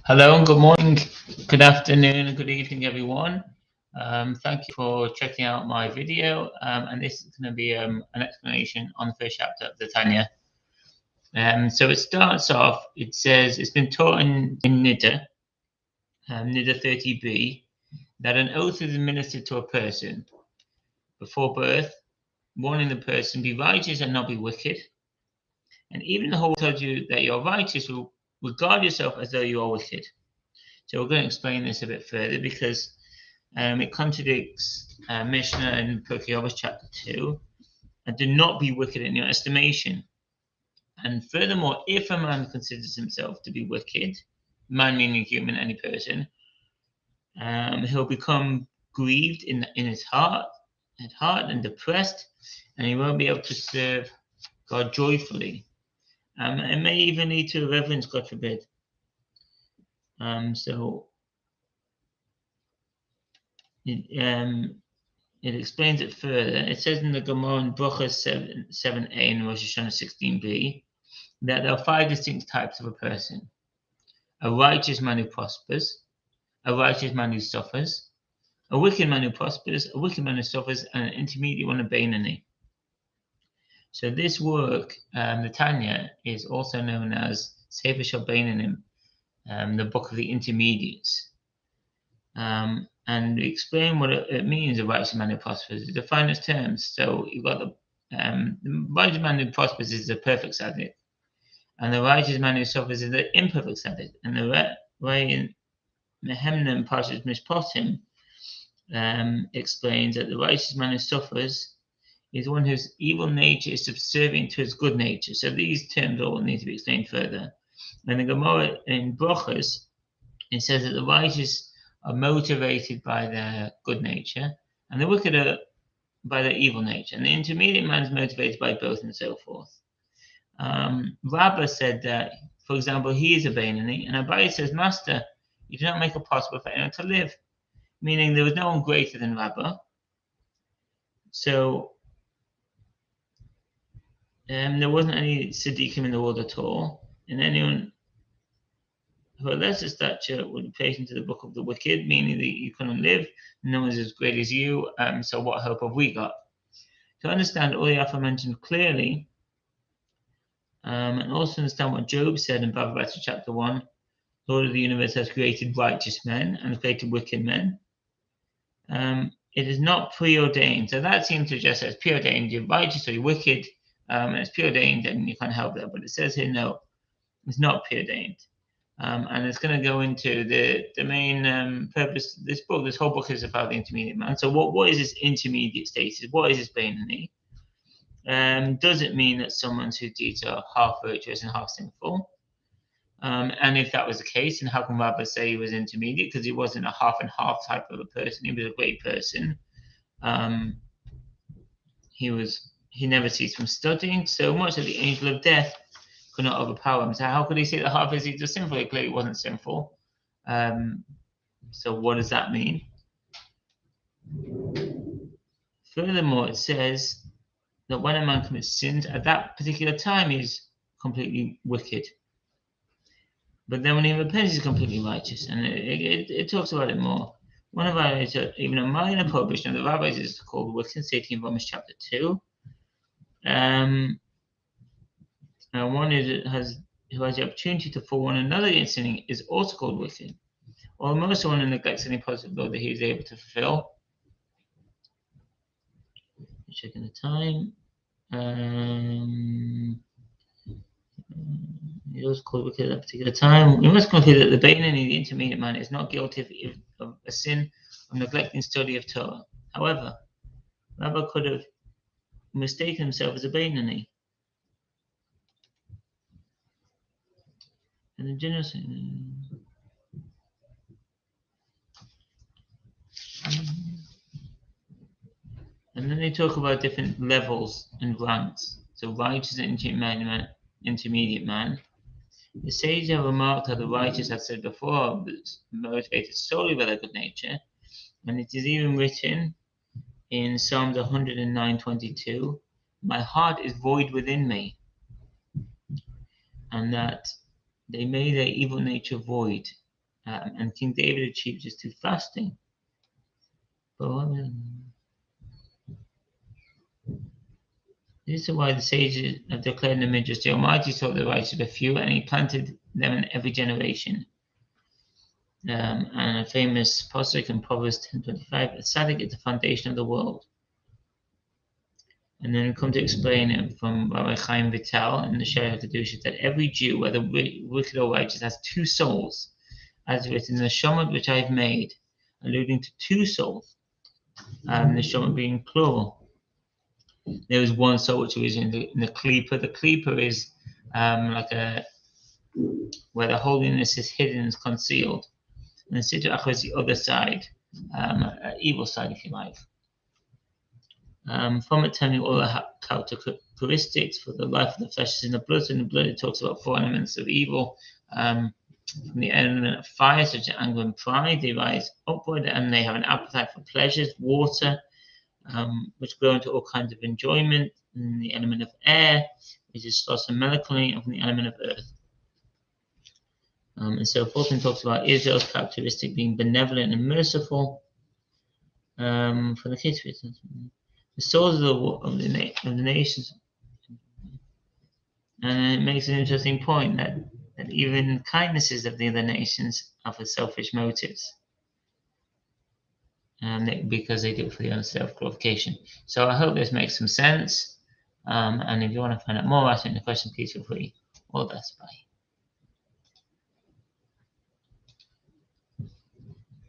Hello and good morning, good afternoon and good evening everyone. Thank you for checking out my video and this is going to be an explanation on the first chapter of the Tanya. So it starts off, it says, it's been taught in Niddah, Niddah 30b, that an oath is administered to a person before birth, warning the person, be righteous and not be wicked. And even the whole tells you that you're righteous, will regard yourself as though you are wicked. So we're going to explain this a bit further because it contradicts Mishnah in Likutei chapter 2, and do not be wicked in your estimation. And furthermore, if a man considers himself to be wicked, man meaning human, any person, he'll become grieved in his heart and depressed, and he won't be able to serve God joyfully. It may even lead to irreverence, God forbid. So it explains it further. It says in the Gemara in Brachos 7a and Rosh Hashanah 16b that there are 5 distinct types of a person: a righteous man who prospers, a righteous man who suffers, a wicked man who prospers, a wicked man who suffers, and an intermediate one, a Beinoni. So this work, the Tanya, is also known as Sefer Shel Beinonim, the book of the intermediates. And explain what it means, a righteous man who prospers. Define its terms. So you've got the righteous man who prospers is the perfect tzaddik, and the righteous man who suffers is the imperfect tzaddik. And the way in Nehemia and Parshas Mishpatim explains that the righteous man who suffers is one whose evil nature is subservient to his good nature. So these terms all need to be explained further. And the Gemara in Brachos, it says that the righteous are motivated by their good nature, and the wicked are by their evil nature, and the intermediate man is motivated by both, and so forth. Rabbah said that, for example, he is a Beinoni, and Abai says, Master, you do not make it possible for anyone to live, meaning there was no one greater than Rabbah. So there wasn't any Siddiqim in the world at all, and anyone who had lesser stature would be placed into the book of the wicked, meaning that you couldn't live, no one's as great as you, so what hope have we got? To understand all the aforementioned clearly, and also understand what Job said in Bava Basra chapter 1, Lord of the universe has created righteous men and created wicked men. It is not preordained. So that seems to suggest that it's preordained, you're righteous or you're wicked, and it's preordained and you can't help that. But it says here, no, it's not preordained. And it's going to go into the main purpose. This whole book is about the intermediate man. So what is this intermediate status? What is this Beinoni? Does it mean that someone's whose deeds are half virtuous and half sinful? And if that was the case, then how can Rabbah say he was intermediate? Because he wasn't a half and half type of a person. He was a great person. He never ceased from studying so much that the angel of death could not overpower him. So how could he say that half his deeds are sinful? He clearly wasn't sinful. So what does that mean? Furthermore, it says that when a man commits sins, at that particular time he's completely wicked. But then when he repents, he's completely righteous. And it talks about it more. One of our, even a minor prohibition of the rabbis is called wicked, stating in Romans chapter 2. And one who has the opportunity to fall one another in sinning is also called wicked. Almost one who neglects any positive law that he is able to fulfill. Checking the time. He was called wicked at that particular time. We must conclude that the Beinoni, the intermediate man, is not guilty of a sin of neglecting study of Torah. However, Rabbah could have mistaken himself as a Beinoni. And the general and then they talk about different levels and ranks. So righteous and intermediate man. The sages have remarked how the righteous, as said before, was motivated solely by their good nature, and it is even written in Psalms 109:22, "My heart is void within me," and that they made their evil nature void, and King David achieved this through fasting. This is why the sages have declared in the Midrash, the Almighty sought the righteous a few, and He planted them in every generation. And a famous pasuk in Proverbs 10:25, a tzaddik is the foundation of the world. And then we come to explain it from Rabbi Chaim Vital in the Share Kedusha that every Jew, whether wicked or righteous, has two souls, as written in the Shomot which I have made, alluding to two souls, the Shomot being plural. There is one soul which is in the Klippa. The Klippa is where the holiness is hidden and concealed. And the Siddur Achra is the other side, evil side, if you like. From it, telling all the characteristics for the life of the flesh is in the blood. So in the blood, it talks about four elements of evil. From the element of fire, such as anger and pride, they rise upward and they have an appetite for pleasures. Water, which grow into all kinds of enjoyment. And the element of air, which is sloth and melancholy, and from the element of earth. And so forth, and talks about Israel's characteristic being benevolent and merciful. For the kids, the souls of the nations, and it makes an interesting point that even kindnesses of the other nations are for selfish motives, because they do it for their own self-glorification. So I hope this makes some sense. And if you want to find out more about it in the question, please feel free. All the best. Bye.